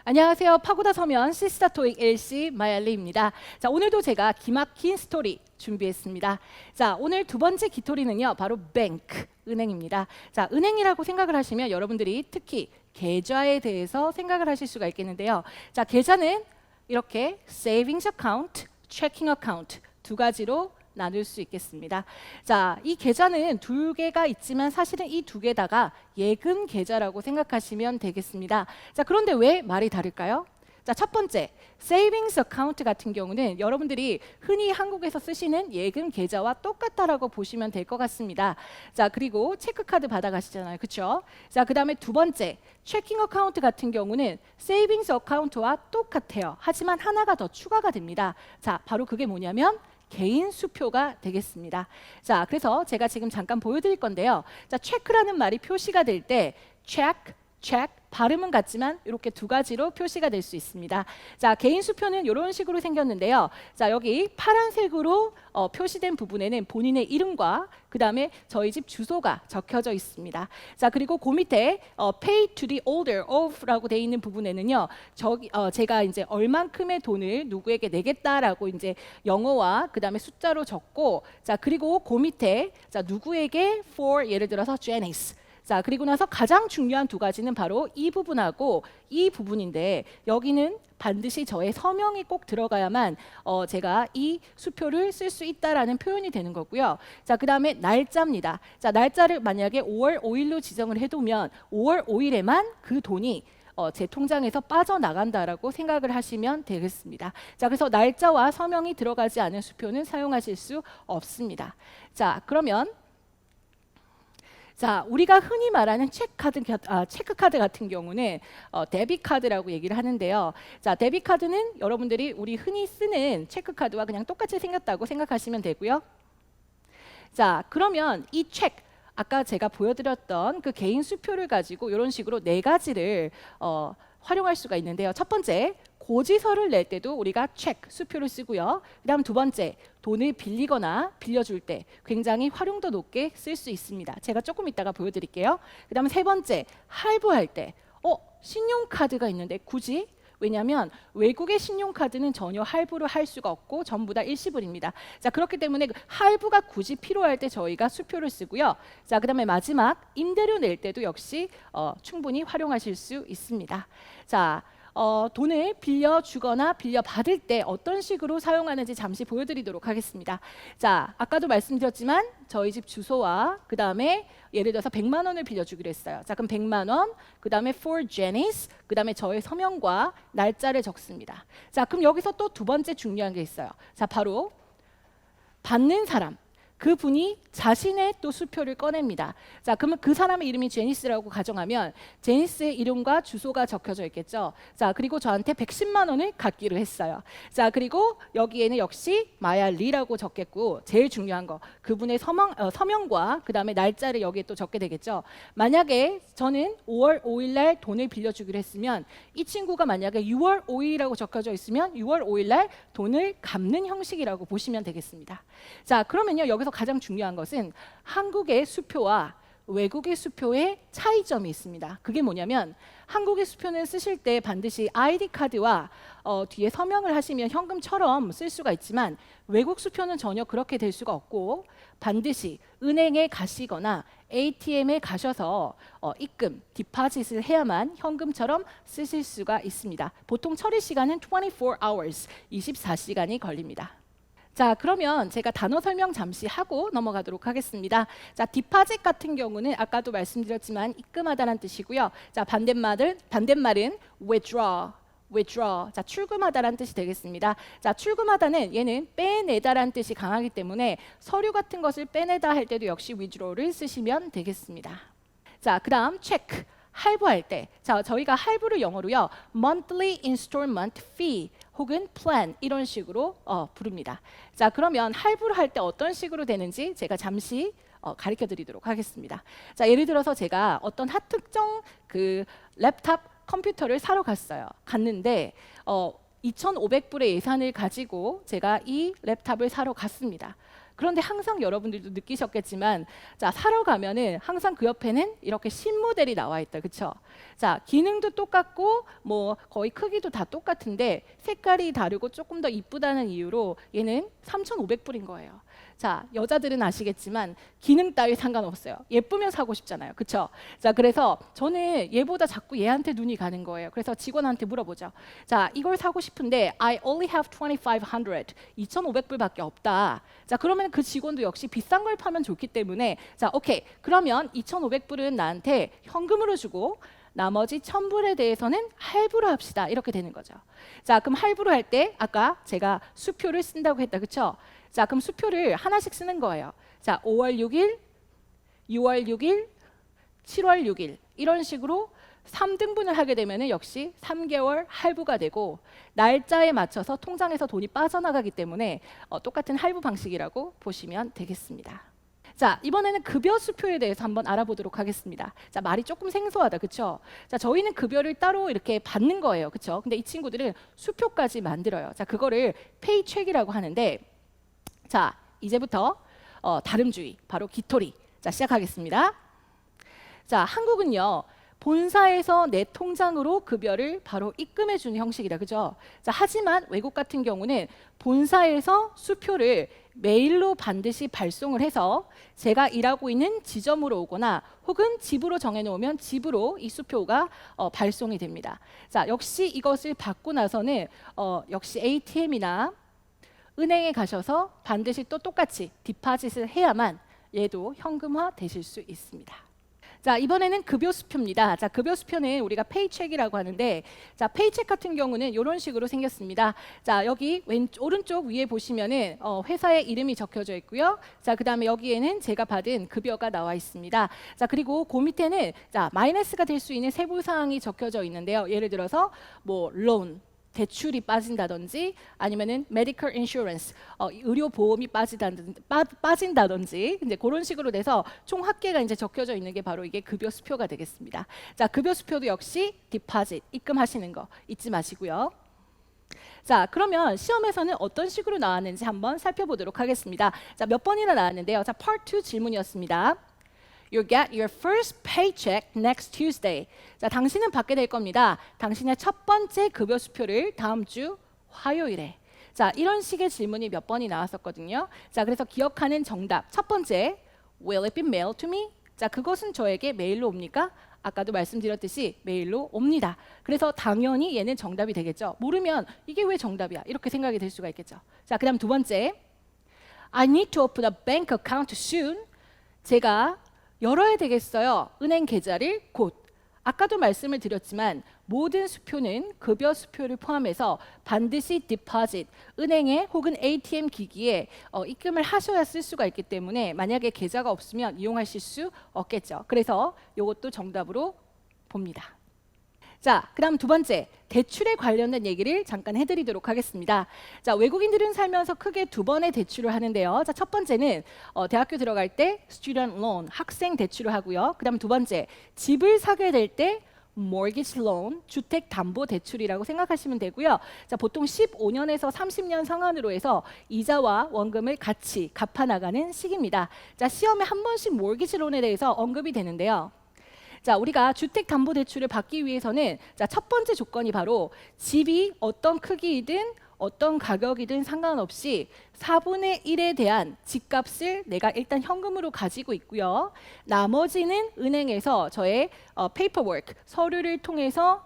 안녕하세요. 파고다 서면 시스타 토익 LC 마얄리입니다. 자, 오늘도 제가 기막힌 스토리 준비했습니다. 자, 오늘 두 번째 기토리는요, 바로 뱅크, 은행입니다. 자, 은행이라고 생각을 하시면 여러분들이 특히 계좌에 대해서 생각을 하실 수가 있겠는데요. 자, 계좌는 이렇게 savings account, checking account 두 가지로 나눌 수 있겠습니다. 자, 이 계좌는 두 개가 있지만 사실은 이 두 개다가 예금 계좌라고 생각하시면 되겠습니다. 자, 그런데 왜 말이 다를까요? 자, 첫 번째, 세이빙스 어카운트 같은 경우는 여러분들이 흔히 한국에서 쓰시는 예금 계좌와 똑같다라고 보시면 될 것 같습니다. 자, 그리고 체크카드 받아가시잖아요. 그렇죠? 자, 그다음에 두 번째, 체킹 어카운트 같은 경우는 세이빙스 어카운트와 똑같아요. 하지만 하나가 더 추가가 됩니다. 자, 바로 그게 뭐냐면 개인 수표가 되겠습니다. 자, 그래서 제가 지금 잠깐 보여드릴 건데요. 자, 체크라는 말이 표시가 될 때 check, check 발음은 같지만 이렇게 두 가지로 표시가 될 수 있습니다. 자, 개인 수표는 이런 식으로 생겼는데요. 자, 여기 파란색으로 표시된 부분에는 본인의 이름과 그 다음에 저희 집 주소가 적혀져 있습니다. 자, 그리고 그 밑에 pay to the holder of라고 되어 있는 부분에는요, 제가 이제 얼만큼의 돈을 누구에게 내겠다라고 이제 영어와 그 다음에 숫자로 적고, 자, 그리고 그 밑에 자, 누구에게 for 예를 들어서 Janice. 자, 그리고 나서 가장 중요한 두 가지는 바로 이 부분하고 이 부분인데, 여기는 반드시 저의 서명이 꼭 들어가야만 제가 이 수표를 쓸 수 있다라는 표현이 되는 거고요. 자, 그 다음에 날짜입니다. 자, 날짜를 만약에 5월 5일로 지정을 해두면 5월 5일에만 그 돈이 제 통장에서 빠져나간다라고 생각을 하시면 되겠습니다. 자, 그래서 날짜와 서명이 들어가지 않은 수표는 사용하실 수 없습니다. 자, 그러면 자, 우리가 흔히 말하는 체크카드 같은 경우는 데비카드라고 얘기를 하는데요. 자, 데비카드는 여러분들이 우리 흔히 쓰는 체크카드와 그냥 똑같이 생겼다고 생각하시면 되고요. 자, 그러면 이 체크, 아까 제가 보여드렸던 그 개인 수표를 가지고 이런 식으로 네 가지를 활용할 수가 있는데요. 첫 번째, 고지서를 낼 때도 우리가 체크, 수표를 쓰고요. 그다음 두 번째, 돈을 빌리거나 빌려줄 때 굉장히 활용도 높게 쓸 수 있습니다. 제가 조금 이따가 보여드릴게요. 그다음 세 번째, 할부할 때 신용카드가 있는데 굳이? 왜냐하면 외국의 신용카드는 전혀 할부를 할 수가 없고 전부 다 일시불입니다. 자, 그렇기 때문에 할부가 굳이 필요할 때 저희가 수표를 쓰고요. 자, 그다음에 마지막, 임대료 낼 때도 역시 충분히 활용하실 수 있습니다. 자, 돈을 빌려주거나 빌려받을 때 어떤 식으로 사용하는지 잠시 보여드리도록 하겠습니다. 자, 아까도 말씀드렸지만 저희 집 주소와 그 다음에 예를 들어서 100만 원을 빌려주기로 했어요. 자, 그럼 100만 원, 그 다음에 for Janice, 그 다음에 저의 서명과 날짜를 적습니다. 자, 그럼 여기서 또 두 번째 중요한 게 있어요. 자, 바로 받는 사람. 그분이 자신의 또 수표를 꺼냅니다. 자, 그러면 그 사람의 이름이 제니스라고 가정하면 제니스의 이름과 주소가 적혀져 있겠죠. 자, 그리고 저한테 110만 원을 갖기로 했어요. 자, 그리고 여기에는 역시 마야 리라고 적겠고, 제일 중요한 거 그분의 서명과 그 다음에 날짜를 여기에 또 적게 되겠죠. 만약에 저는 5월 5일 날 돈을 빌려주기로 했으면 이 친구가 만약에 6월 5일이라고 적혀져 있으면 6월 5일 날 돈을 갚는 형식이라고 보시면 되겠습니다. 자, 그러면요, 여기서 가장 중요한 것은 한국의 수표와 외국의 수표의 차이점이 있습니다. 그게 뭐냐면 한국의 수표는 쓰실 때 반드시 아이디 카드와 뒤에 서명을 하시면 현금처럼 쓸 수가 있지만, 외국 수표는 전혀 그렇게 될 수가 없고 반드시 은행에 가시거나 ATM에 가셔서 입금, 디파짓을 해야만 현금처럼 쓰실 수가 있습니다. 보통 처리 시간은 24 hours, 24시간이 걸립니다. 자, 그러면 제가 단어 설명 잠시 하고 넘어가도록 하겠습니다. 자, 디파짓 같은 경우는 아까도 말씀드렸지만 입금하다는 뜻이고요. 자, 반대말은 withdraw. 자, 출금하다라는 뜻이 되겠습니다. 자, 출금하다는 얘는 빼내다라는 뜻이 강하기 때문에 서류 같은 것을 빼내다 할 때도 역시 withdraw를 쓰시면 되겠습니다. 자, 그다음 check. 할부할 때, 자, 저희가 할부를 영어로요, monthly installment fee 혹은 plan 이런 식으로 부릅니다. 자, 그러면 할부를 할 때 어떤 식으로 되는지 제가 잠시 가르쳐 드리도록 하겠습니다. 자, 예를 들어서 제가 어떤 특정 그 랩탑 컴퓨터를 사러 갔는데 2,500불의 예산을 가지고 제가 이 랩탑을 사러 갔습니다. 그런데 항상 여러분들도 느끼셨겠지만 자, 사러 가면은 항상 그 옆에는 이렇게 신모델이 나와 있다. 그쵸? 자, 기능도 똑같고 뭐 거의 크기도 다 똑같은데 색깔이 다르고 조금 더 이쁘다는 이유로 얘는 3,500불인 거예요. 자, 여자들은 아시겠지만 기능 따위 상관없어요. 예쁘면 사고 싶잖아요. 그쵸? 자, 그래서 저는 얘보다 자꾸 얘한테 눈이 가는 거예요. 그래서 직원한테 물어보죠. 자, 이걸 사고 싶은데 I only have 2,500. 2,500불밖에 없다. 자, 그러면 그 직원도 역시 비싼 걸 파면 좋기 때문에 자, 오케이. 그러면 2,500불은 나한테 현금으로 주고 나머지 1,000불에 대해서는 할부로 합시다. 이렇게 되는 거죠. 자, 그럼 할부로 할 때 아까 제가 수표를 쓴다고 했다. 그쵸? 자, 그럼 수표를 하나씩 쓰는 거예요. 자, 5월 6일, 6월 6일, 7월 6일 이런 식으로 3등분을 하게 되면 역시 3개월 할부가 되고 날짜에 맞춰서 통장에서 돈이 빠져나가기 때문에 똑같은 할부 방식이라고 보시면 되겠습니다. 자, 이번에는 급여 수표에 대해서 한번 알아보도록 하겠습니다. 자, 말이 조금 생소하다, 그렇죠? 자, 저희는 급여를 따로 이렇게 받는 거예요, 그렇죠? 근데 이 친구들은 수표까지 만들어요. 자, 그거를 페이첵이라고 하는데, 자, 이제부터 다름주의, 바로 기토리. 자, 시작하겠습니다. 자, 한국은요. 본사에서 내 통장으로 급여를 바로 입금해 주는 형식이다. 그죠? 자, 하지만 외국 같은 경우는 본사에서 수표를 메일로 반드시 발송을 해서 제가 일하고 있는 지점으로 오거나 혹은 집으로 정해 놓으면 집으로 이 수표가 발송이 됩니다. 자, 역시 이것을 받고 나서는 역시 ATM이나 은행에 가셔서 반드시 또 똑같이 디파짓을 해야만 얘도 현금화 되실 수 있습니다. 자, 이번에는 급여 수표입니다. 자, 급여 수표는 우리가 페이첵이라고 하는데, 자, 페이첵 같은 경우는 이런 식으로 생겼습니다. 자, 여기 오른쪽 위에 보시면은 회사의 이름이 적혀져 있고요. 자, 그다음에 여기에는 제가 받은 급여가 나와 있습니다. 자, 그리고 그 밑에는 자, 마이너스가 될 수 있는 세부 사항이 적혀져 있는데요. 예를 들어서 뭐 론 대출이 빠진다든지 아니면은 medical insurance 의료 보험이 빠진다든지 이제 그런 식으로 돼서 총 합계가 이제 적혀져 있는 게 바로 이게 급여 수표가 되겠습니다. 자, 급여 수표도 역시 디파짓 입금하시는 거 잊지 마시고요. 자, 그러면 시험에서는 어떤 식으로 나왔는지 한번 살펴보도록 하겠습니다. 자, 몇 번이나 나왔는데요. 자, Part 2 질문이었습니다. You'll get your first paycheck next Tuesday. 자, 당신은 받게 될 겁니다. 당신의 첫 번째 급여 수표를 다음 주 화요일에. 자, 이런 식의 질문이 몇 번이 나왔었거든요. 자, 그래서 기억하는 정답. 첫 번째, Will it be mailed to me? 자, 그것은 저에게 메일로 옵니까? 아까도 말씀드렸듯이 메일로 옵니다. 그래서 당연히 얘는 정답이 되겠죠. 모르면 이게 왜 정답이야? 이렇게 생각이 될 수가 있겠죠. 자, 그다음 두 번째, I need to open a bank account soon. 제가 열어야 되겠어요. 은행 계좌를 곧. 아까도 말씀을 드렸지만 모든 수표는 급여 수표를 포함해서 반드시 디파짓, 은행에 혹은 ATM 기기에 입금을 하셔야 쓸 수가 있기 때문에 만약에 계좌가 없으면 이용하실 수 없겠죠. 그래서 이것도 정답으로 봅니다. 자, 그다음 두 번째, 대출에 관련된 얘기를 잠깐 해드리도록 하겠습니다. 자, 외국인들은 살면서 크게 두 번의 대출을 하는데요. 자, 첫 번째는 대학교 들어갈 때 student loan, 학생 대출을 하고요. 그다음 두 번째, 집을 사게 될 때 mortgage loan, 주택 담보 대출이라고 생각하시면 되고요. 자, 보통 15년에서 30년 상환으로 해서 이자와 원금을 같이 갚아 나가는 시기입니다. 자, 시험에 한 번씩 mortgage loan에 대해서 언급이 되는데요. 자, 우리가 주택담보대출을 받기 위해서는 자, 첫 번째 조건이 바로 집이 어떤 크기이든 어떤 가격이든 상관없이 4분의 1에 대한 집값을 내가 일단 현금으로 가지고 있고요. 나머지는 은행에서 저의 paperwork, 서류를 통해서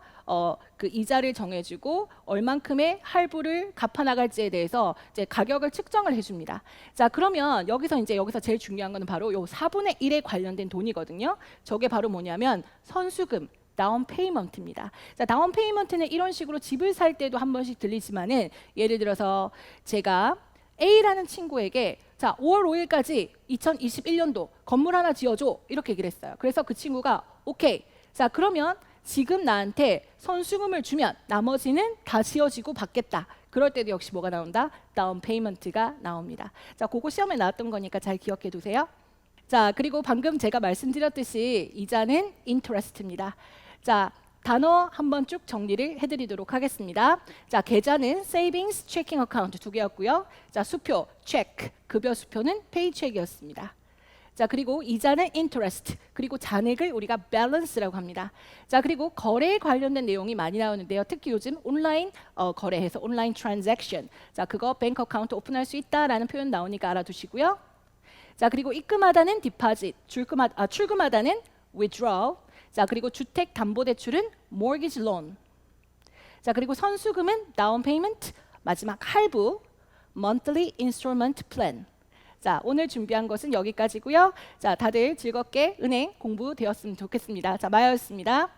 그 이자를 정해주고 얼만큼의 할부를 갚아 나갈지에 대해서 이제 가격을 측정을 해줍니다. 자, 그러면 여기서 제일 중요한 거는 바로 요 4분의 1에 관련된 돈이거든요. 저게 바로 뭐냐면 선수금. 다운 페이먼트입니다. 자, 다운 페이먼트는 이런 식으로 집을 살 때도 한 번씩 들리지만은 예를 들어서 제가 A라는 친구에게 자, 5월 5일까지 2021년도 건물 하나 지어줘 이렇게 얘기를 했어요. 그래서 그 친구가 오케이. 자, 그러면 지금 나한테 선수금을 주면 나머지는 다 지어지고 받겠다. 그럴 때도 역시 뭐가 나온다? 다운 페이먼트가 나옵니다. 자, 그거 시험에 나왔던 거니까 잘 기억해 두세요. 자, 그리고 방금 제가 말씀드렸듯이 이자는 interest입니다. 자, 단어 한번 쭉 정리를 해드리도록 하겠습니다. 자, 계좌는 savings, checking account 두 개였고요. 자, 수표 check, 급여 수표는 paycheck이었습니다. 자, 그리고 이자는 interest, 그리고 잔액을 우리가 balance라고 합니다. 자, 그리고 거래에 관련된 내용이 많이 나오는데요. 특히 요즘 온라인 거래해서 온라인 transaction, 자, 그거 뱅크 어카운트 오픈할 수 있다라는 표현 나오니까 알아두시고요. 자, 그리고 입금하다는 deposit, 출금하다는 withdraw. 자, 그리고 주택 담보 대출은 mortgage loan. 자, 그리고 선수금은 down payment, 마지막 할부 monthly installment plan. 자, 오늘 준비한 것은 여기까지고요. 자, 다들 즐겁게 은행 공부되었으면 좋겠습니다. 자, 마야였습니다.